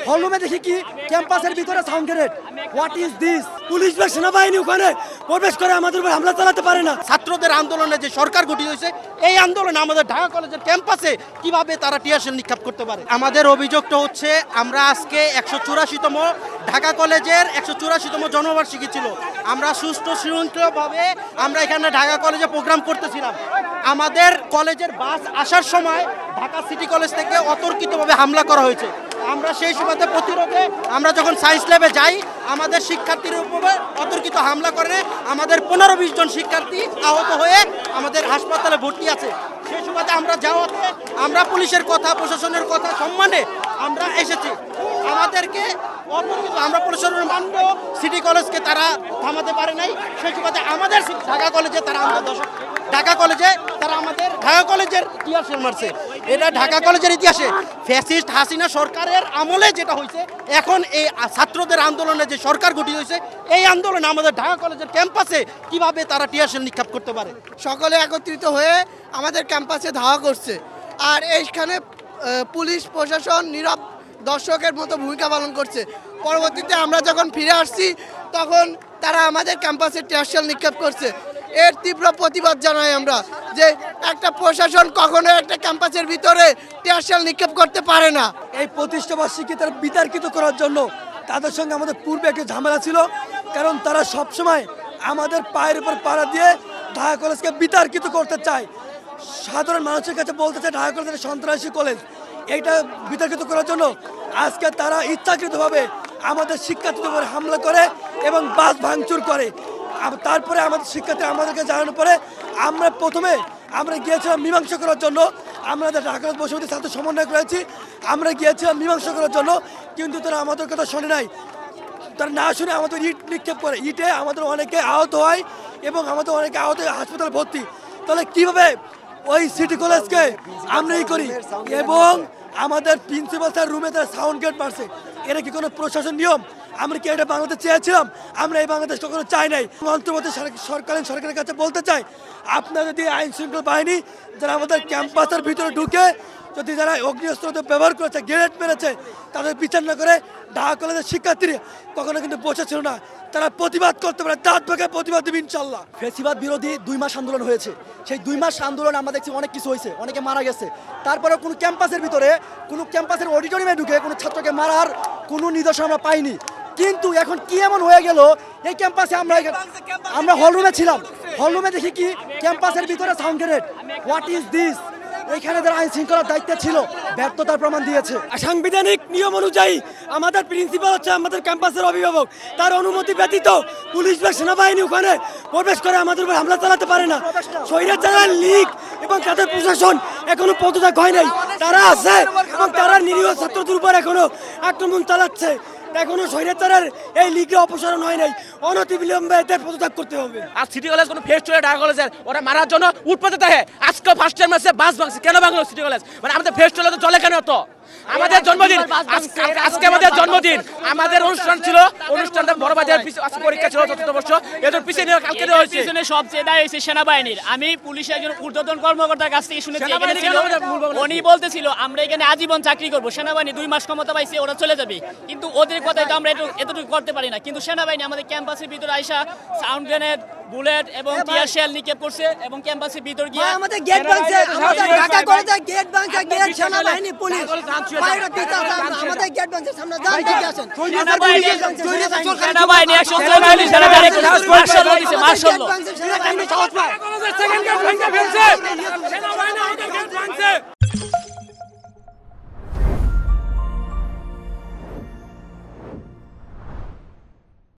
হলরুমে দেখি কি ক্যাম্পাসের ভিতরে sound grenade. What is this? Police বা সেনাবাহিনী ওখানে প্রবেশ করে আমাদের উপর হামলা চালাতে পারে না। ছাত্রদের আন্দোলনে যে সরকার গঠিত হয়েছে, এই আন্দোলনে আমাদের ঢাকা কলেজের ক্যাম্পাসে কিভাবে তারা টিয়ারশেল নিক্ষেপ করতে পারে। আমাদের অভিযোগটা হচ্ছে, আমরা আজকে 184তম ঢাকা কলেজের 184তম জন্মবার্ষিকী ছিল। আমরা সুষ্ঠু শৃঙ্খলভাবে আমরা এখানে ঢাকা কলেজে প্রোগ্রাম করতেছিলাম। আমাদের কলেজের বাস আসার সময় ঢাকা সিটি কলেজ থেকে অতর্কিতভাবে হামলা করা হয়েছে। আমরা সেই সময়তে প্রতিরোধে আমরা যখন সায়েন্স ল্যাবে যাই, আমাদের শিক্ষার্থীর উপরে অতর্কিত হামলা করে আমাদের 15-20 জন শিক্ষার্থী আহত হয়ে আমাদের হাসপাতালে ভর্তি আছে। সেই সময়তে আমরা যাওয়াতে আমরা পুলিশের কথা, প্রশাসনের কথা সম্মানে আমরা এসেছি। আমাদেরকে আমরা প্রশাসনের মানব সিটি কলেজকে তারা থামাতে পারে নাই। সেই সময়তে আমাদের ঢাকা কলেজে তারা আমাদের ঢাকা কলেজের টিয়ারশেল মারছে। এটা ঢাকা কলেজের ইতিহাসে ফ্যাসিস্ট হাসিনা সরকারের আমলে যেটা হয়েছে, এখন এই ছাত্রদের আন্দোলনে যে সরকার গঠিত হয়েছে, এই আন্দোলনে আমাদের ঢাকা কলেজের ক্যাম্পাসে কিভাবে তারা টিয়ারশেল নিক্ষেপ করতে পারে। সকলে একত্রিত হয়ে আমাদের ক্যাম্পাসে ধাওয়া করছে। আর এইখানে পুলিশ প্রশাসন নীরব দর্শকের মতো ভূমিকা পালন করছে। পরবর্তীতে আমরা যখন ফিরে আসছি, তখন তারা আমাদের ক্যাম্পাসে টিয়ারশেল নিক্ষেপ করছে। এর তীব্র প্রতিবাদ জানাই আমরা, যে একটা প্রশাসন কখনো একটা ক্যাম্পাসের ভিতরে টিয়ারশেল নিক্ষেপ করতে পারে না। এই প্রতিষ্ঠাবার্ষিকী তারা বিতার্কিত করার জন্য তাদের সঙ্গে আমাদের পূর্বে একটা ঝামেলা ছিল, কারণ তারা সবসময় আমাদের পায়ের উপর পাড়া দিয়ে ঢাকা কলেজকে বিতার্কিত করতে চায়। সাধারণ মানুষের কাছে বলতে চায় ঢাকা কলেজ সন্ত্রাসী কলেজ। এইটা বিতর্কিত করার জন্য আজকে তারা ইচ্ছাকৃতভাবে আমাদের শিক্ষার্থীদের উপরে হামলা করে এবং বাস ভাঙচুর করে। তারপরে আমাদের শিক্ষার্থী আমাদেরকে জানানোর পরে আমরা গিয়েছিলাম মীমাংসা করার জন্য। আমরা ঢাকা বসুমতী ছাত্র সমন্বয় করেছি, আমরা গিয়েছিলাম মীমাংসা করার জন্য, কিন্তু তারা আমাদের কথা শোনে নাই। তারা না শুনে আমাদের ইট নিক্ষেপ করে। ইটে আমাদের অনেকে আহত হয় এবং আমাদের অনেকে আহত হাসপাতালে ভর্তি। তাহলে কীভাবে ওই সিটি কলেজকে আমরাই করি এবং আমাদের প্রিন্সিপাল স্যার রুমে তারা সাউন্ড গেট মারছে? এটা কি কোনো প্রশাসন নিয়ম? আমরা কি এটা বাংলাদেশ চেয়েছিলাম? আমরা এই বাংলাদেশ কখনো চাই নাই। অন্তর্বর্তী সরকারের কাছে বলতে চাই, আপনারা যদি আইন শৃঙ্খলা বাহিনী যারা আমাদের ক্যাম্পাসের ভিতরে ঢুকে যদি যারা অগ্নিস্ত্র ব্যবহার করেছে, গ্রেনেড মেরেছে, তাদের বিচার না করে ঢাকা কলেজের শিক্ষার্থীরা কখনো কিন্তু বসেছিল না। তারা প্রতিবাদ করতে পারে, দাঁত ভেঙে প্রতিবাদ দেবে ইনশাল্লাহ। ফ্যাসিবাদ বিরোধী 2 মাস আন্দোলন হয়েছে। সেই 2 মাস আন্দোলন আমরা দেখছি অনেক কিছু হয়েছে, অনেকে মারা গেছে। তারপরে কোনো ক্যাম্পাসের ভিতরে, কোনো ক্যাম্পাসের অডিটোরিয়ামে ঢুকে কোনো ছাত্রকে মারার কোনো নিদর্শন আমরা পাইনি। কিন্তু এখন কি এমন হয়ে গেল, এই ক্যাম্পাসে আমরা হলরুমে ছিলাম, হলরুমে দেখি কি ক্যাম্পাসের ভিতরে sound grenade. What is this? এখানে যারা আইন শৃঙ্খলার দায়িত্বে ছিল ব্যর্থতার প্রমাণ দিয়েছে। সাংবিধানিক নিয়ম অনুযায়ী আমাদের প্রিন্সিপাল হচ্ছে আমাদের ক্যাম্পাসের অভিভাবক। তার অনুমতি ব্যতীত পুলিশ বা সেনাবাহিনী ওখানে প্রবেশ করে আমাদের উপর হামলা চালাতে পারে না। স্বৈরাচার লীগ এবং তাদের প্রশাসন এখনো পদত্যাগ হয় নাই, তারা আছে এবং তারা নিরীহ ছাত্রদের উপর এখনো আক্রমণ চালাচ্ছে। এখনো স্বৈরাচারের এই লীগে অপসারণ হয় নাই, অনতিবিলম্বে এদের পদত্যাগ করতে হবে। আর সিটি কলেজ কোনো ফেস চলে ঢাকা কলেজের ওরা মারার জন্য উৎপাতে থাকে। আজকে ফার্স্ট টাইম আছে বাস ভাঙছে, কেন ভাঙলো সিটি কলেজ? মানে আমাদের ফেস চলে তো চলে কেন? তো আমাদের জন্মদিন আজকে, আমাদের জন্মদিন, আমাদের অনুষ্ঠান ছিল, অনুষ্ঠানটা বড় বাজার আজকে পরীক্ষা ছিল চতুর্থ বর্ষ, এদের পিছিয়ে নিয়ে কালকে দেওয়া হয়েছে। সবচেয়ে দায় হয়েছে সেনাবাহিনীর। আমি পুলিশের একজন ঊর্ধ্বতন কর্মকর্তার কাছ থেকে শুনেছি, উনি বলতেছিল আমরা এখানে আজীবন চাকরি করবো। সেনাবাহিনী 2 মাস ক্ষমতা পাইছে, ওরা চলে যাবে। কিন্তু ওদের কথায় তো আমরা এতটুকু করতে পারি না। কিন্তু সেনাবাহিনী আমাদের ক্যাম্পাসের ভিতরে আইসা সাউন্ড গ্রেনেড, বুলেট এবং টিয়ার শেল নিক্ষেপ করছে এবং ক্যাম্পাসের ভিতর গিয়ে আমাদের গেট ভাঙছে, আমাদের ঢাকা কলেজের গেট ভাঙছে, গেট সেনাবাহিনী পুলিশ আমাদের গেট ভাঙছে। সামনে যান, দেখে আসেন। সেনাবাহিনী 144 জেলা ডাইরেক্ট মার্শাল দিয়েছে, মার্শাল।